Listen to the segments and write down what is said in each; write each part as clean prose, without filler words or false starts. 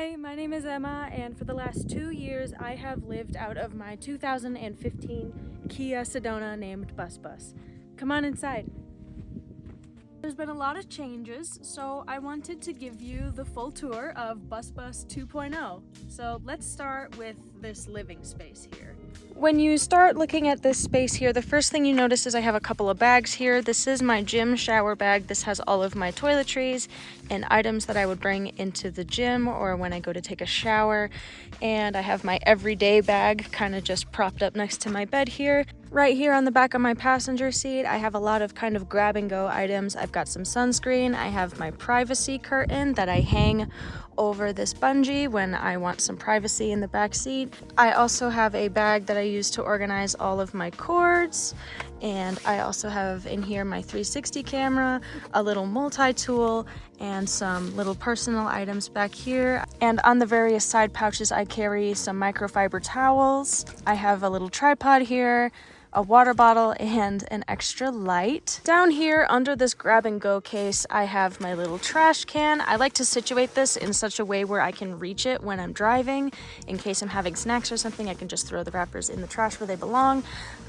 Hi, my name is Emma, and for the last 2 years I have lived out of my 2015 Kia Sedona named Busbus. Come on inside. There's been a lot of changes, so I wanted to give you the full tour of Busbus 2.0. So let's start with this living space here. When you start looking at this space here, the first thing you notice is I have a couple of bags here. This is my gym shower bag. This has all of my toiletries and items that I would bring into the gym or when I go to take a shower. And I have my everyday bag kind of just propped up next to my bed here. Right here on the back of my passenger seat, I have a lot of kind of grab and go items. I've got some sunscreen. I have my privacy curtain that I hang over this bungee when I want some privacy in the back seat. I also have a bag that I use to organize all of my cords, and I also have in here my 360 camera, a little multi-tool, and some little personal items back here. And on the various side pouches I carry some microfiber towels. I have a little tripod here, a water bottle, and an extra light. Down here under this grab and go case I have my little trash can. I like to situate this in such a way where I can reach it when I'm driving. In case I'm having snacks or something, I can just throw the wrappers in the trash where they belong.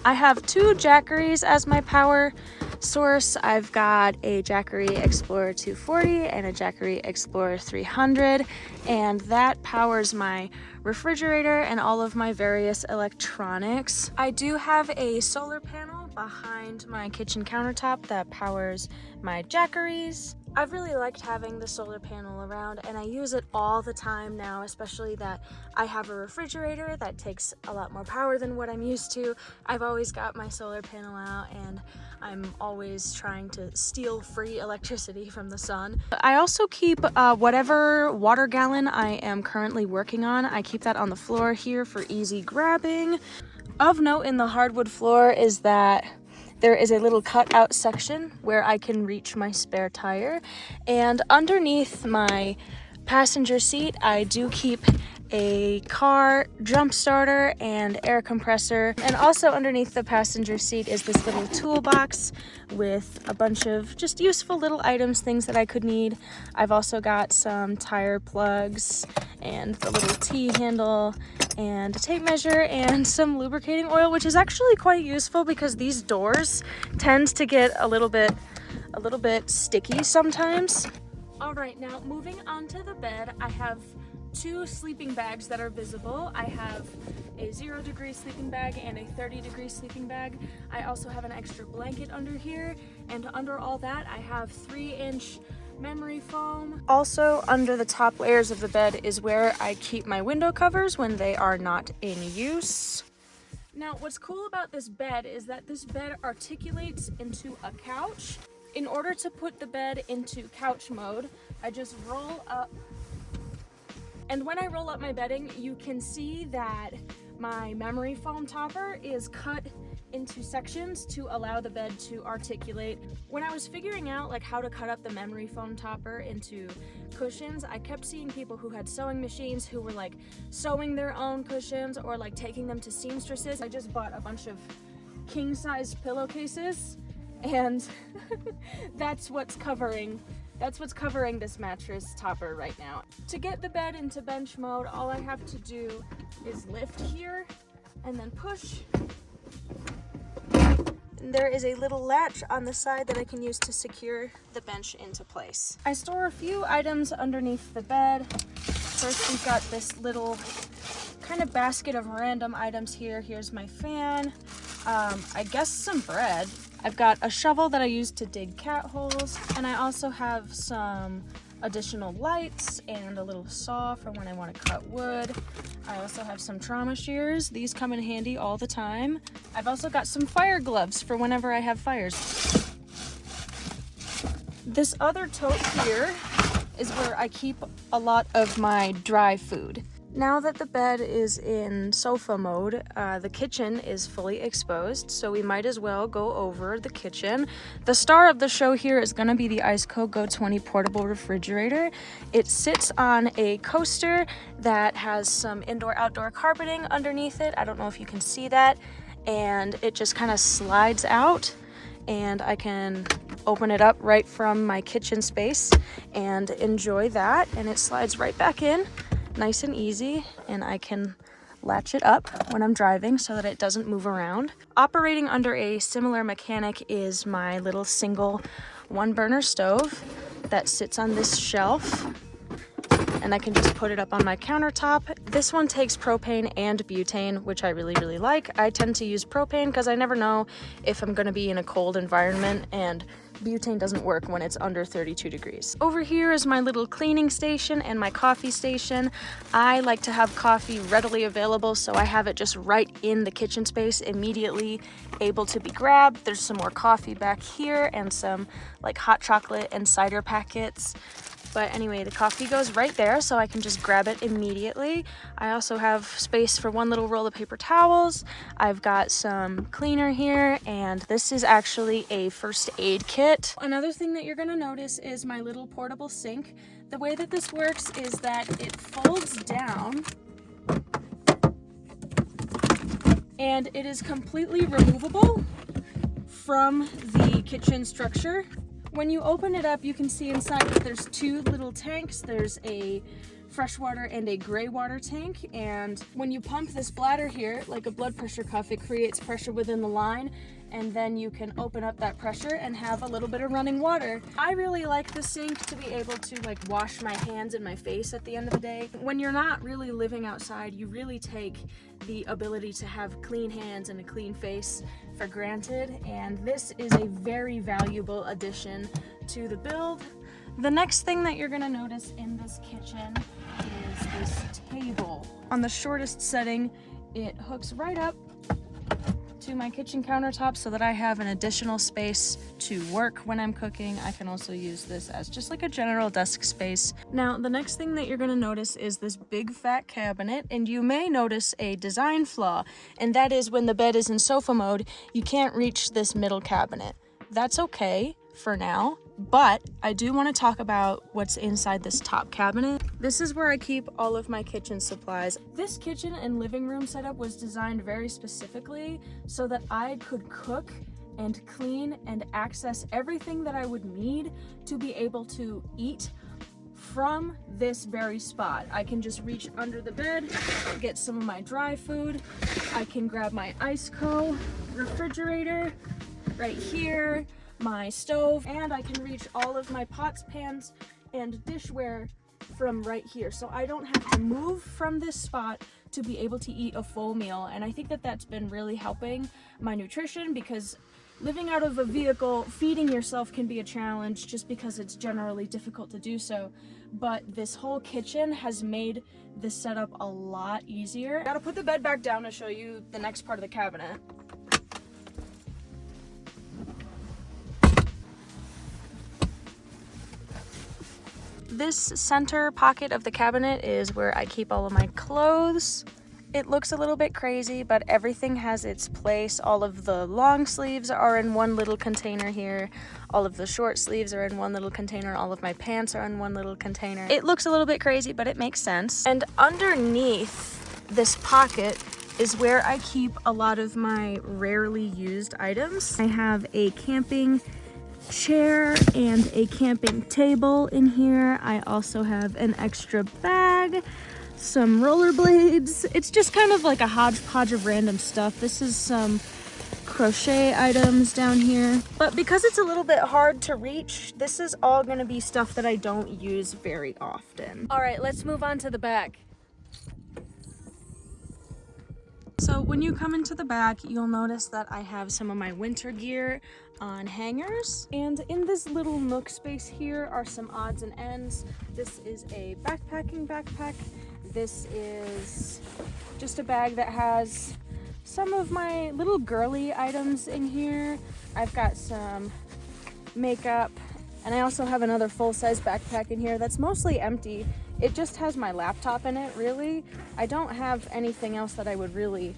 I have 2 Jackeries as my power source. I've got a Jackery Explorer 240 and a Jackery Explorer 300, and that powers my refrigerator and all of my various electronics. I do have a solar panel behind my kitchen countertop that powers my Jackeries. I've really liked having the solar panel around, and I use it all the time now, especially that I have a refrigerator that takes a lot more power than what I'm used to. I've always got my solar panel out, and I'm always trying to steal free electricity from the sun. I also keep whatever water gallon I am currently working on. I keep that on the floor here for easy grabbing. Of note in the hardwood floor is that there is a little cutout section where I can reach my spare tire, and underneath my passenger seat I do keep a car jump starter and air compressor, and also underneath the passenger seat is this little toolbox with a bunch of just useful little items, things that I could need. I've also got some tire plugs and the little T-handle and a tape measure and some lubricating oil, which is actually quite useful because these doors tend to get a little bit sticky sometimes. All right, now moving on to the bed, I have 2 sleeping bags that are visible. I have a 0-degree sleeping bag and a 30-degree sleeping bag. I also have an extra blanket under here, and under all that I have 3-inch memory foam. Also under the top layers of the bed is where I keep my window covers when they are not in use. Now what's cool about this bed is that this bed articulates into a couch. In order to put the bed into couch mode, I just roll up. And when I roll up my bedding, you can see that my memory foam topper is cut into sections to allow the bed to articulate. When I was figuring out like how to cut up the memory foam topper into cushions, I kept seeing people who had sewing machines who were like sewing their own cushions or like taking them to seamstresses. I just bought a bunch of king-size pillowcases, and that's what's covering this mattress topper right now. To get the bed into bench mode, all I have to do is lift here and then push. And there is a little latch on the side that I can use to secure the bench into place. I store a few items underneath the bed. First, we've got this little kind of basket of random items here. Here's my fan, I guess some bread. I've got a shovel that I use to dig cat holes, and I also have some additional lights and a little saw for when I want to cut wood. I also have some trauma shears. These come in handy all the time. I've also got some fire gloves for whenever I have fires. This other tote here is where I keep a lot of my dry food. Now that the bed is in sofa mode, the kitchen is fully exposed, so we might as well go over the kitchen. The star of the show here is going to be the Iceco Go 20 portable refrigerator. It sits on a coaster that has some indoor-outdoor carpeting underneath it. I don't know if you can see that, and it just kind of slides out, and I can open it up right from my kitchen space and enjoy that, and it slides right back in. nice and easy, and I can latch it up when I'm driving so that it doesn't move around. Operating under a similar mechanic is my little single one burner stove that sits on this shelf, and I can just put it up on my countertop. This one takes propane and butane, which I really like. I tend to use propane because I never know if I'm gonna be in a cold environment, and butane doesn't work when it's under 32 degrees. Over here is my little cleaning station and my coffee station. I like to have coffee readily available, so I have it just right in the kitchen space, immediately able to be grabbed. There's some more coffee back here and some like hot chocolate and cider packets. But anyway, the coffee goes right there, so I can just grab it immediately. I also have space for one little roll of paper towels. I've got some cleaner here, and this is actually a first aid kit. Another thing that you're gonna notice is my little portable sink. The way that this works is that it folds down, and it is completely removable from the kitchen structure. When you open it up, you can see inside that there's two little tanks. There's a freshwater and a gray water tank, and when you pump this bladder here, like a blood pressure cuff, it creates pressure within the line, and then you can open up that pressure and have a little bit of running water. I really like the sink to be able to like wash my hands and my face at the end of the day. When you're not really living outside, you really take the ability to have clean hands and a clean face for granted, and this is a very valuable addition to the build. The next thing that you're gonna notice in this kitchen is this table. On the shortest setting, it hooks right up to my kitchen countertop so that I have an additional space to work when I'm cooking. I can also use this as just like a general desk space. Now, the next thing that you're gonna notice is this big fat cabinet, and you may notice a design flaw, and that is when the bed is in sofa mode, you can't reach this middle cabinet. That's okay for now, but I do want to talk about what's inside this top cabinet. This is where I keep all of my kitchen supplies. This kitchen and living room setup was designed very specifically so that I could cook and clean and access everything that I would need to be able to eat from this very spot. I can just reach under the bed, get some of my dry food. I can grab my ice refrigerator right here, my stove, and I can reach all of my pots, pans, and dishware from right here. So I don't have to move from this spot to be able to eat a full meal. And I think that that's been really helping my nutrition, because living out of a vehicle, feeding yourself can be a challenge just because it's generally difficult to do so. But this whole kitchen has made this setup a lot easier. I gotta put the bed back down to show you the next part of the cabinet. This center pocket of the cabinet is where I keep all of my clothes. It looks a little bit crazy, but everything has its place. All of the long sleeves are in one little container here. All of the short sleeves are in one little container. All of my pants are in one little container. It looks a little bit crazy, but it makes sense. And underneath this pocket is where I keep a lot of my rarely used items. I have a camping chair and a camping table in here. I also have an extra bag, some rollerblades. It's just kind of like a hodgepodge of random stuff. This is some crochet items down here. But because it's a little bit hard to reach, this is all gonna be stuff that I don't use very often. All right, let's move on to the back. So when you come into the back, you'll notice that I have some of my winter gear on hangers. And in this little nook space here are some odds and ends. This is a backpacking backpack. This is just a bag that has some of my little girly items in here. I've got some makeup, and I also have another full-size backpack in here that's mostly empty. It just has my laptop in it, really. I don't have anything else that I would really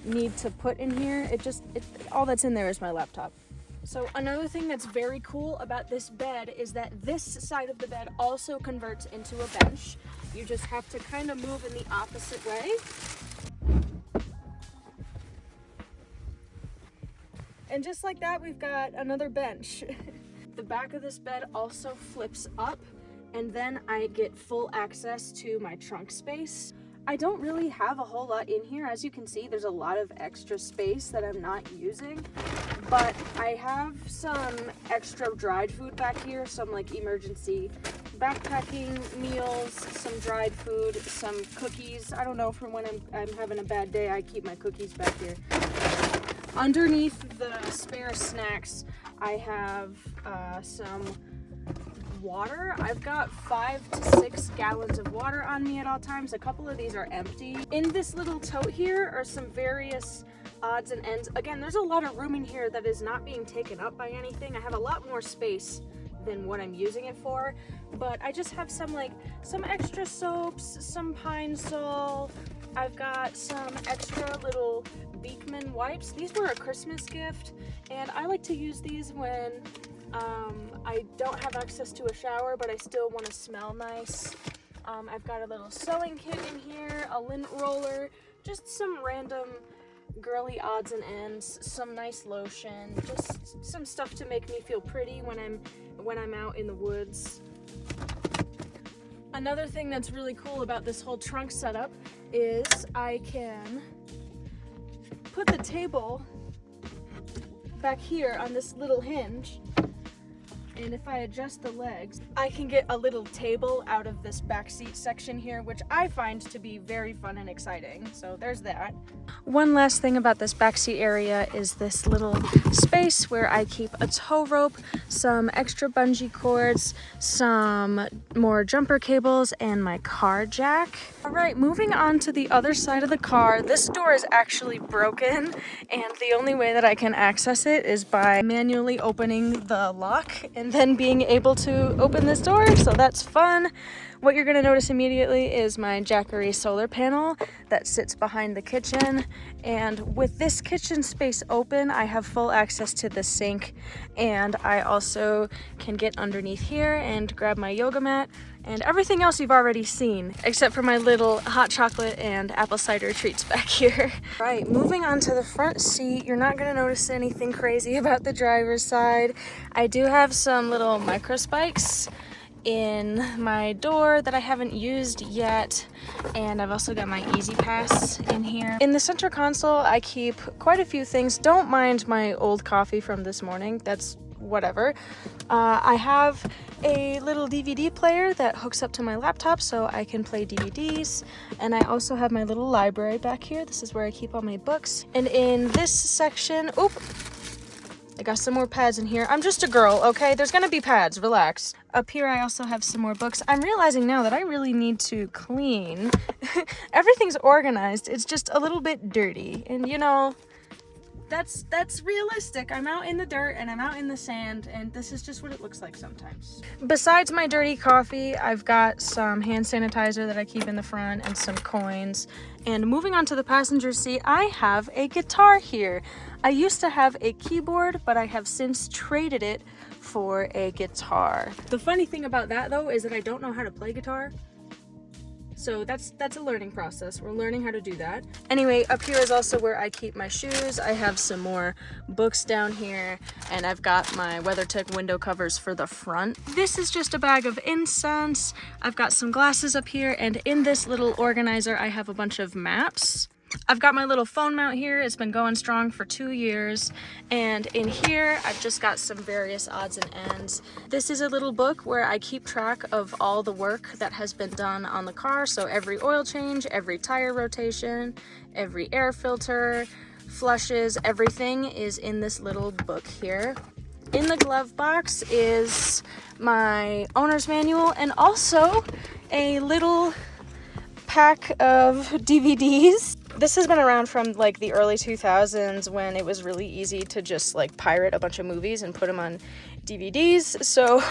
need to put in here. All that's in there is my laptop. So another thing that's very cool about this bed is that this side of the bed also converts into a bench. You just have to kind of move in the opposite way. And just like that, we've got another bench. The back of this bed also flips up, and then I get full access to my trunk space. I don't really have a whole lot in here. As you can see, there's a lot of extra space that I'm not using, but I have some extra dried food back here, some like emergency backpacking meals, some dried food, some cookies. I don't know, from when I'm having a bad day, I keep my cookies back here. Underneath the spare snacks, I have some water. I've got 5 to 6 gallons of water on me at all times. A couple of these are empty. In this little tote here are some various odds and ends. Again, there's a lot of room in here that is not being taken up by anything. I have a lot more space than what I'm using it for, but I just have some extra soaps, some Pine Sol. I've got some extra little Beekman wipes. These were a Christmas gift, and I like to use these when I don't have access to a shower, but I still want to smell nice. I've got a little sewing kit in here, a lint roller, just some random girly odds and ends, some nice lotion, just some stuff to make me feel pretty when I'm out in the woods. Another thing that's really cool about this whole trunk setup is I can put the table back here on this little hinge, and if I adjust the legs, I can get a little table out of this back seat section here, which I find to be very fun and exciting. So there's that. One last thing about this backseat area is this little space where I keep a tow rope, some extra bungee cords, some more jumper cables, and my car jack. All right, moving on to the other side of the car. This door is actually broken, and the only way that I can access it is by manually opening the lock and then being able to open this door, so that's fun. What you're gonna notice immediately is my Jackery solar panel that sits behind the kitchen. And with this kitchen space open, I have full access to the sink, and I also can get underneath here and grab my yoga mat and everything else you've already seen, except for my little hot chocolate and apple cider treats back here. Right, moving on to the front seat, you're not gonna notice anything crazy about the driver's side. I do have some little micro spikes in my door that I haven't used yet, and I've also got my Easy Pass in here. In the center console, I keep quite a few things. Don't mind my old coffee from this morning, that's whatever. I have a little DVD player that hooks up to my laptop so I can play DVDs, and I also have my little library back here. This is where I keep all my books. And in this section, I got some more pads in here. I'm just a girl, okay? There's gonna be pads, relax. Up here I also have some more books. I'm realizing now that I really need to clean. Everything's organized, it's just a little bit dirty. And you know, that's realistic. I'm out in the dirt and I'm out in the sand, and this is just what it looks like sometimes. Besides my dirty coffee, I've got some hand sanitizer that I keep in the front and some coins. And moving on to the passenger seat, I have a guitar here. I used to have a keyboard, but I have since traded it for a guitar. The funny thing about that though is that I don't know how to play guitar. So that's a learning process. We're learning how to do that. Anyway, up here is also where I keep my shoes. I have some more books down here, and I've got my WeatherTech window covers for the front. This is just a bag of incense. I've got some glasses up here, and in this little organizer, I have a bunch of maps. I've got my little phone mount here. It's been going strong for 2 years. And in here, I've just got some various odds and ends. This is a little book where I keep track of all the work that has been done on the car. So every oil change, every tire rotation, every air filter, flushes, everything is in this little book here. In the glove box is my owner's manual and also a little pack of DVDs. This has been around from like the early 2000s when it was really easy to just like pirate a bunch of movies and put them on DVDs. So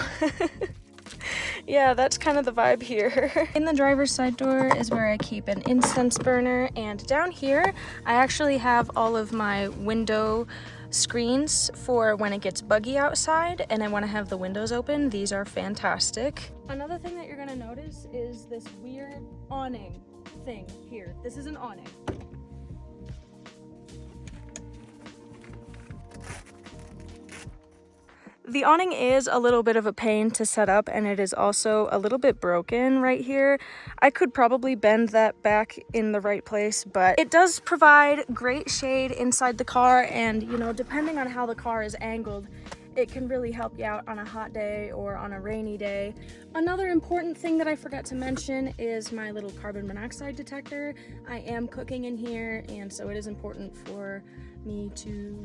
yeah, that's kind of the vibe here. In the driver's side door is where I keep an incense burner, and down here I actually have all of my window screens for when it gets buggy outside and I want to have the windows open. These are fantastic. Another thing that you're going to notice is this weird awning thing here. This is an awning. The awning is a little bit of a pain to set up, and it is also a little bit broken right here. I could probably bend that back in the right place, but it does provide great shade inside the car, and you know, depending on how the car is angled, it can really help you out on a hot day or on a rainy day. Another important thing that I forgot to mention is my little carbon monoxide detector. I am cooking in here, and so it is important for me to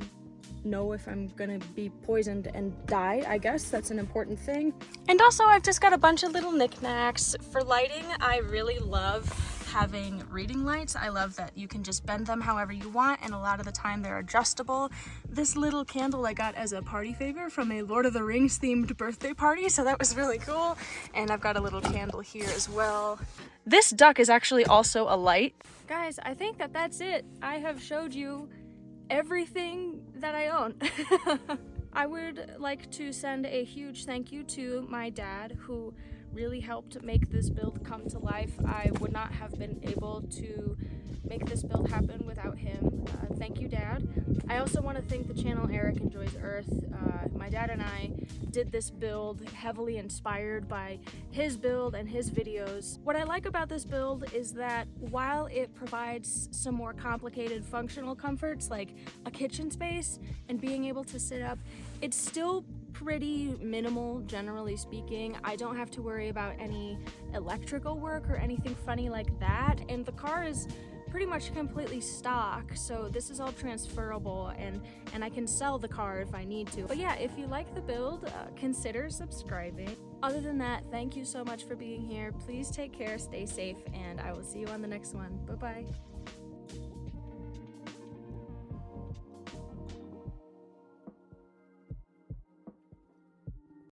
know if I'm gonna be poisoned and die. I guess that's an important thing. And also, I've just got a bunch of little knickknacks. For lighting, I really love having reading lights. I love that you can just bend them however you want, and a lot of the time they're adjustable. This little candle I got as a party favor from a Lord of the Rings themed birthday party, so that was really cool. And I've got a little candle here as well. This duck is actually also a light. Guys, I think that that's it. I have showed you everything that I own. I would like to send a huge thank you to my dad, who really helped make this build come to life. I would not have been able to make this build happen without him. Thank you, Dad. I also want to thank the channel Eric Enjoys Earth. My dad and I did this build heavily inspired by his build and his videos. What I like about this build is that while it provides some more complicated functional comforts like a kitchen space and being able to sit up, it's still pretty minimal, generally speaking. I don't have to worry about any electrical work or anything funny like that, and the car is pretty much completely stock, so this is all transferable, and I can sell the car if I need to. But yeah, if you like the build, consider subscribing. Other than that, thank you so much for being here. Please take care, stay safe, and I will see you on the next one. Bye-bye.